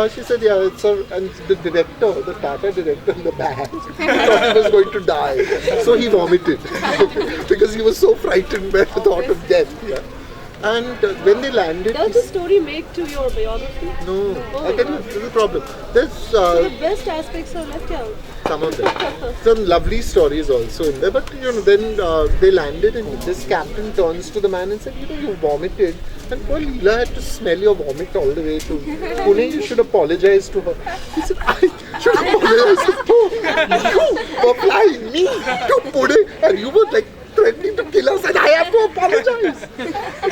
She said, yeah, it's her, and the director, the Tata director in the back, thought he was going to die. So he vomited because he was so frightened by the thought of death. Yeah. And when they landed, Does the story make to your biography? no, I tell you, this is the problem. There's So the best aspects are left out. some of them. Some lovely stories also in there, but then they landed and this captain turns to the man and said, you vomited. And poor Leela had to smell your vomit all the way to Pune. You should apologize to her. He said, I should apologize to you for flying me to Pune and you were like threatening to kill us and I have to apologize.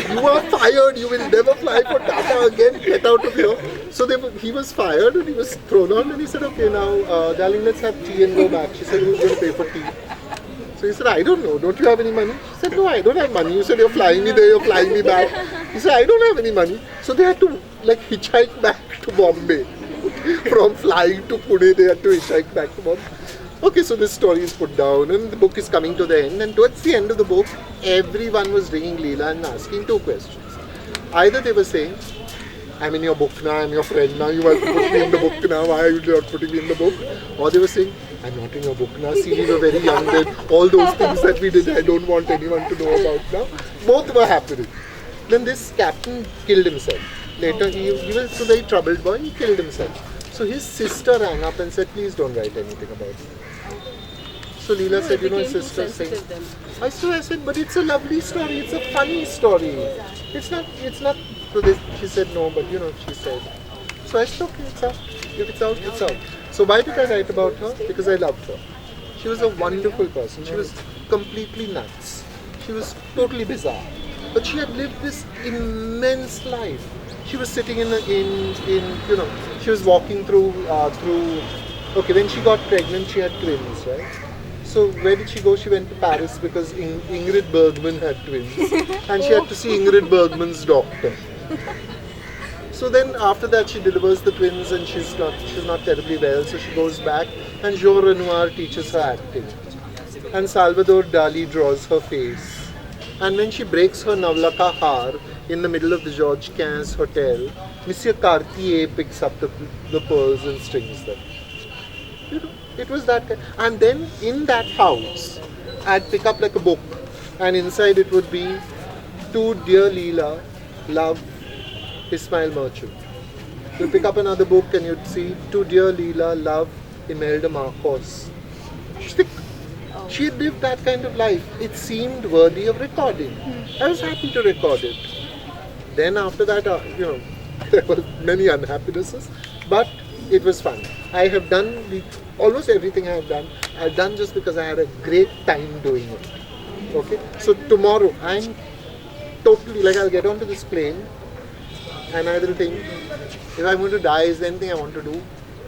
You are fired. You will never fly for Tata again. Get out of here. So he was fired and he was thrown out and he said, okay, now darling, let's have tea and go back. She said, who's going to pay for tea? So he said, I don't know. Don't you have any money? She said, no, I don't have money. You said you're flying me there, you're flying me back. He said, I don't have any money. So they had to hitchhike back to Bombay. From flying to Pune, they had to hitchhike back to Bombay. Okay, so this story is put down and the book is coming to the end. And towards the end of the book, everyone was ringing Leela and asking two questions. Either they were saying, I'm in your book now, I'm your friend now, you have to put me in the book now, why are you not putting me in the book? Or they were saying, I'm not in your book now, see we were very young then, all those things that we did I don't want anyone to know about now. Both were happening. Then this captain killed himself. Later he was a very troubled boy, he killed himself. So his sister rang up and said, please don't write anything about it. So Leela said, his sister saying, I said, but it's a lovely story, it's a funny story. It's not, so she said no, but she said. So I said, okay, it's out. If it's out, it's out. So why did I write about her? Because I loved her. She was a wonderful person. She was completely nuts. She was totally bizarre. But she had lived this immense life. She was sitting she was walking through, okay, when she got pregnant, she had twins, right? So where did she go? She went to Paris because Ingrid Bergman had twins. And she had to see Ingrid Bergman's doctor. So then after that she delivers the twins and she's not terribly well. So she goes back and Jean Renoir teaches her acting. And Salvador Dali draws her face. And when she breaks her Navlaka Har in the middle of the George Quinze Hotel, Monsieur Cartier picks up the pearls and strings them. It was that kind. And then in that house, I'd pick up like a book and inside it would be To Dear Leela, Love, Ismail Merchant. You'd pick up another book and you'd see To Dear Leela, Love, Imelda Marcos. She had lived that kind of life. It seemed worthy of recording. I was happy to record it. Then after that, there were many unhappinesses, but it was fun. I have done almost everything I have done just because I had a great time doing it. Okay? So tomorrow, I'm totally, I'll get onto this plane and I will think, if I'm going to die, is there anything I want to do?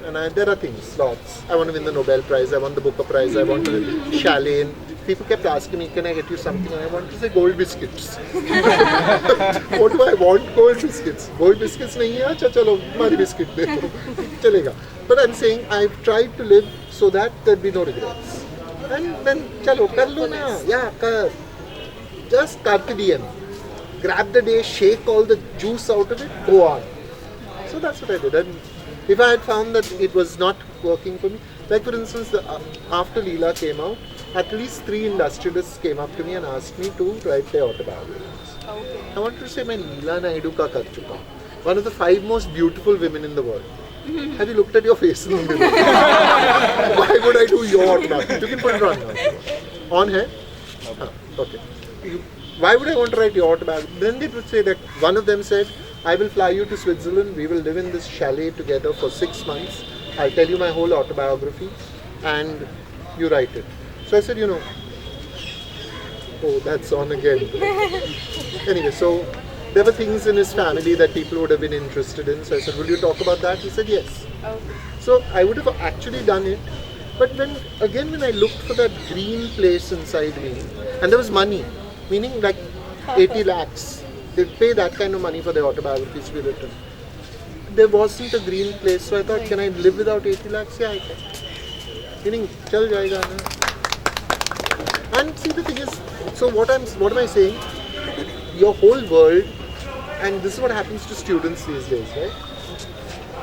And there are things, lots. I want to win the Nobel Prize, I want the Booker Prize, I want to chalet. People kept asking me, can I get you something? And I want to say gold biscuits. What do I want? Gold biscuits. Gold biscuits nahi hai, acha chalo, mari biscuit de do. Chalega. But I'm saying I've tried to live so that there'd be no regrets. And then, chalo, kar lo na. Yeah, kar. Just carpe diem. Grab the day, shake all the juice out of it, go on. So that's what I did. And if I had found that it was not working for me, like for instance, after Leela came out, at least 3 industrialists came up to me and asked me to write their autobiographies. Okay. I wanted to say, मैं Leela Naidu का कर चुका हूँ. One of the 5 most beautiful women in the world. Have you looked at your face in the mirror? Why would I do your autobiography? You can put it on now. On hai? Okay. Why would I want to write your autobiography? Then they would say that one of them said, I will fly you to Switzerland, we will live in this chalet together for 6 months. I'll tell you my whole autobiography and you write it. So I said, oh, that's on again. Anyway, so there were things in his family that people would have been interested in. So I said, will you talk about that? He said, yes. Okay. So I would have actually done it. But when I looked for that green place inside me, and there was money, meaning like 80 lakhs. They pay that kind of money for their autobiographies to be written. There wasn't a green place, so I thought, can I live without 80 lakhs? Yeah, I can. Meaning, chal jayega na. And see, the thing is, so what am I saying? Your whole world, and this is what happens to students these days, right?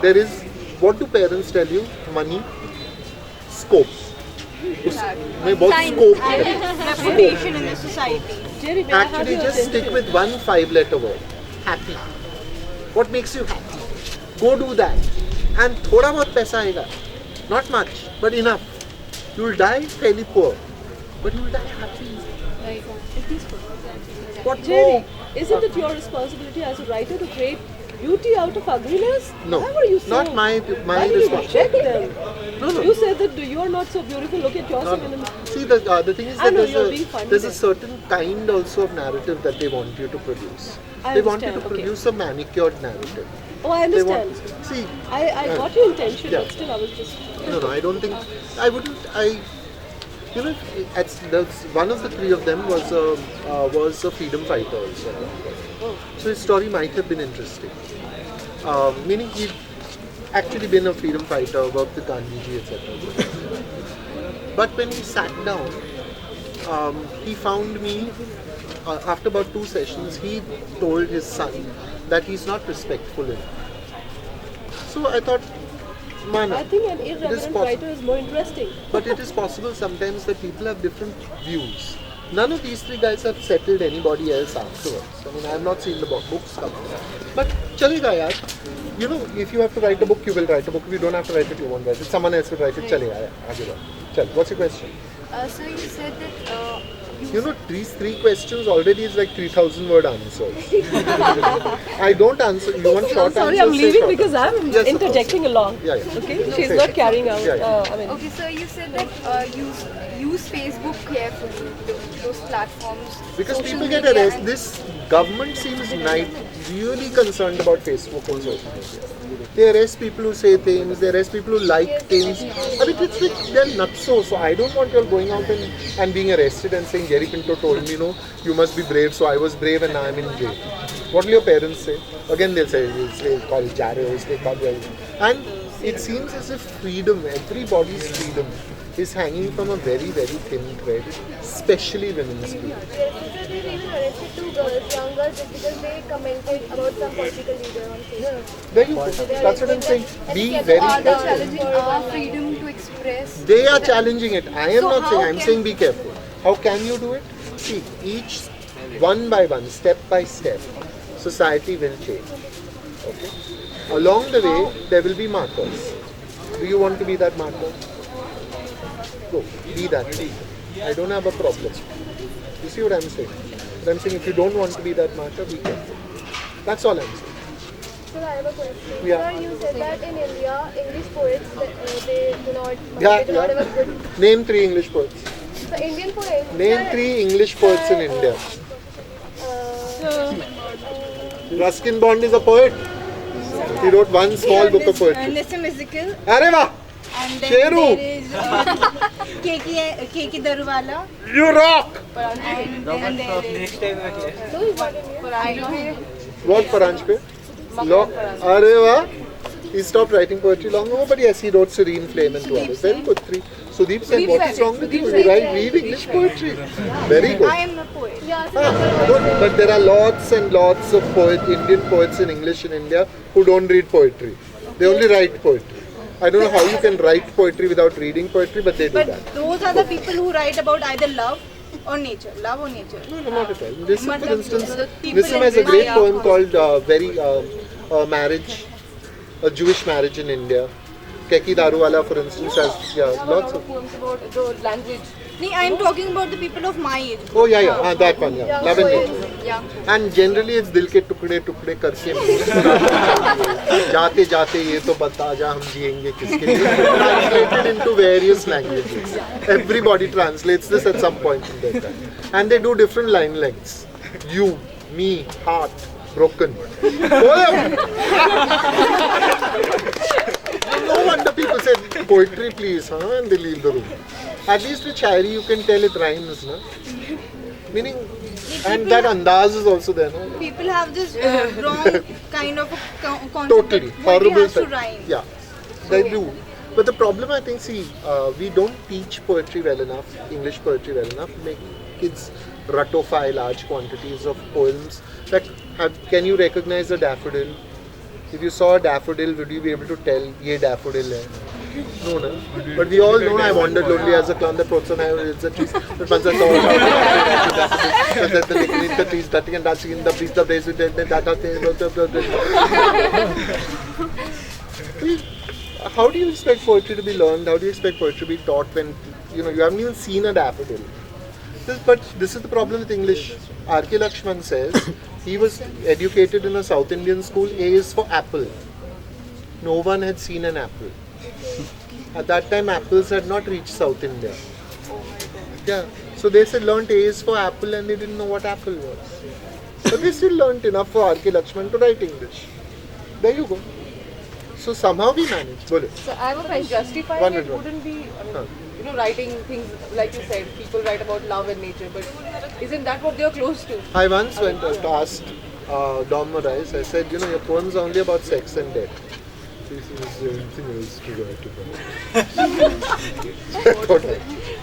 there is, what do parents tell you? Money, scope. में बहुत scope है. Reputation in the society. Jerry, may I have Actually, your just stick attention? with one 5-letter word. Happy. What makes you happy? Go do that. And थोड़ा बहुत पैसा आएगा. Not much, but enough. You will die fairly poor, but you will die happy. What Jerry, more? isn't it your responsibility as a writer to create beauty out of ugliness? No, Why were you so? not my Why did you responsibility. reject them? No, no. You said that you are not so beautiful. Look at yourself in the mirror. See, the thing is I that know you're being funny there's a there. certain kind also of narrative that they want you to produce. I They want you to understand, okay. produce a manicured narrative. Oh, I They understand. want, see, I got your intention, yeah. but still I was just. no, I don't think, I wouldn't, you know, one of the three of them was a freedom fighter also. Oh. So his story might have been interesting. Meaning he'd actually been a freedom fighter, worked with Gandhiji, etc. But when we sat down, he found me, after about 2 sessions, he told his son that he's not respectful enough. So I thought, Mana, I think an it is irreverent possible. writer is more interesting. But it is possible sometimes that people have different views. None of these three guys have settled anybody else afterwards. I mean, I have not seen the books come. But chalega yaar. You know, if you have to write a book, you will write a book. If you don't have to write it, you won't write it. Someone else will write it. Chalega yaar. Aage बढ़ो. Chal, what's your question? So you said that You know, these 3 questions already is like 3,000 word answers. I don't answer. You want short Sorry, answers? I'm say leaving short because I'm answers. Yes, of course. interjecting along. Yeah, yeah. Okay, No, she's say not it. carrying out. Yeah, yeah. I mean, okay, so you said that use Facebook carefully, those platforms. Because social people get media arrested. and- This government seems really concerned about Facebook and social media. They arrest people who say things, they arrest people who like things. I mean, it's like they're nutso. So I don't want you all going out and being arrested and saying, Jerry Pinto told me, no, you must be brave. So I was brave and now I'm in jail. What will your parents say? Again, they'll say, they'll call it Jaros, they call it. And it seems as if freedom, everybody's freedom, is hanging from a very, very thin thread, especially women's freedom. Yesterday they even arrested 2 girls, young girls, just because they commented about some political leader on Facebook. There you go. That's what I'm saying. Be Are very. they challenging our freedom to express? They are challenging it. I am So not saying. how I'm can- saying be careful. How can you do it? See, each one by one, step by step, society will change. Okay. Along the way, there will be martyrs. Do you want to be that martyr? Go, be that. I don't have a problem. You see what I'm saying? But I'm saying if you don't want to be that martyr, be careful. That's all I'm saying. So I have a question. Yeah. Sir, you said that in India, English poets, they do not Yeah. have a good... Name 3 English poets. So Indian poets... Name 3 English poets in India. Ruskin Bond is a poet. He wrote one small book of poetry. Nissim Ezekiel. Are wah! And then Sheru. there is Keki Daruwala. You rock! And then there is What Paranj pe? Are wah! He stopped writing poetry long ago, but yes, he wrote Serene Flame and 2 others. Very good. 3. Sudeep Sen, what is wrong with you? You read English poetry. Very good. I am a poet. Good. But there are lots and lots of Indian poets in English in India who don't read poetry. They only write poetry. I don't know how you can write poetry without reading poetry, but they do But that. those are the people who write about either love or nature. Love or nature. No, not at all. Nissim, for instance, people Nissim has a in great India poem called Marriage, a Jewish marriage in India. Keki Daruwala, for instance, has lots of. poems about the language. Nee, I am talking about the people of my age. Oh yeah, that one, yeah. Love and nature. Yeah. And generally it's दिल के टुकड़े टुकड़े करके जाते जाते ये तो बता जा हम जिएंगे किसके लिए translated into various languages. Everybody translates this at some point in their time, and they do different line lengths. You, me, heart, broken. Poem. No wonder people say poetry, please, huh? And they leave the room. At least with Shairi you can tell it rhymes, no? Meaning, and that andaz is also there, no? People have this wrong kind of a concept Totally that poetry horrible. has to Side. rhyme. Yeah, they do. But the problem, I think, we don't teach poetry well enough, English poetry well enough. Make kids ratify large quantities of poems. Like, can you recognize a daffodil? if you saw a daffodil, would you be able to tell ye daffodil hai? No, no. But we all know I wandered lonely as a clown. The Protsan is a trees. But once I saw the trees touching and dancing in the breeze, the place with How do you expect poetry to be learned? How do you expect poetry to be taught when you haven't even seen a daffodil? But this is the problem with English. R.K. Lakshman says he was educated in a South Indian school. A is for apple. No one had seen an apple. At that time, apples had not reached South India. Yeah. So they said learnt A is for apple and they didn't know what apple was. But they still learnt enough for R.K. Lakshman to write English. There you go. So somehow we managed. So I have a question. Justifying One it minute. wouldn't be, writing things like you said. People write about love and nature, but isn't that what they are close to? I once went to ask Dom Morais, I said, your poems are only about sex and death. He says, is there anything else to write about?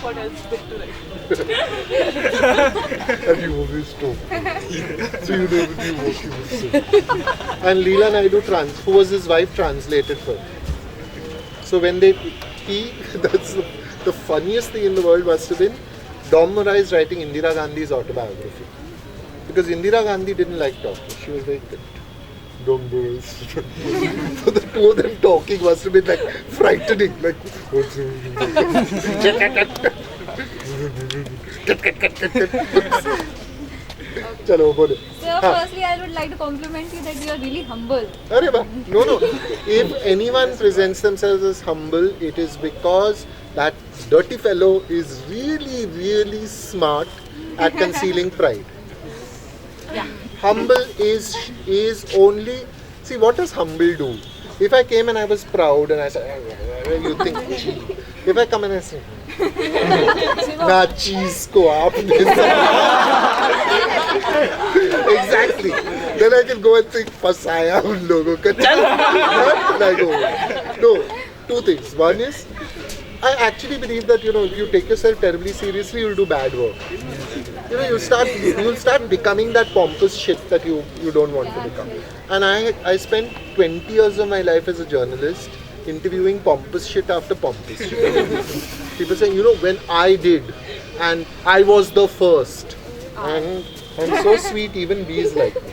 What else did to write? And you always talk. So you never knew what he was saying. And Leela Naidu, who was his wife, translated for him. So when that's the funniest thing in the world must have been Dom Morais writing Indira Gandhi's autobiography. Because Indira Gandhi didn't like talking. She was very good. Dom Morais. So the two of them talking must have been like frightening. Like, Chalo, bole. So, firstly, I would like to compliment you that you are really humble. Arey ba. No. If anyone presents themselves as humble, it is because that dirty fellow is really, really smart at concealing pride. Yeah. Humble is only... See, what does humble do? If I came and I was proud and I said, you think... If I come and I say, na cheese ko aapne exactly. Then I can go and think, fasaya un logo ka. And I go. No, two things. One is, I actually believe that, if you take yourself terribly seriously, you'll do bad work. You'll start becoming that pompous shit that you don't want to become. And I spent 20 years of my life as a journalist interviewing pompous shit after pompous shit. People saying, when I did, and I was the first. And I'm so sweet, even bees like me.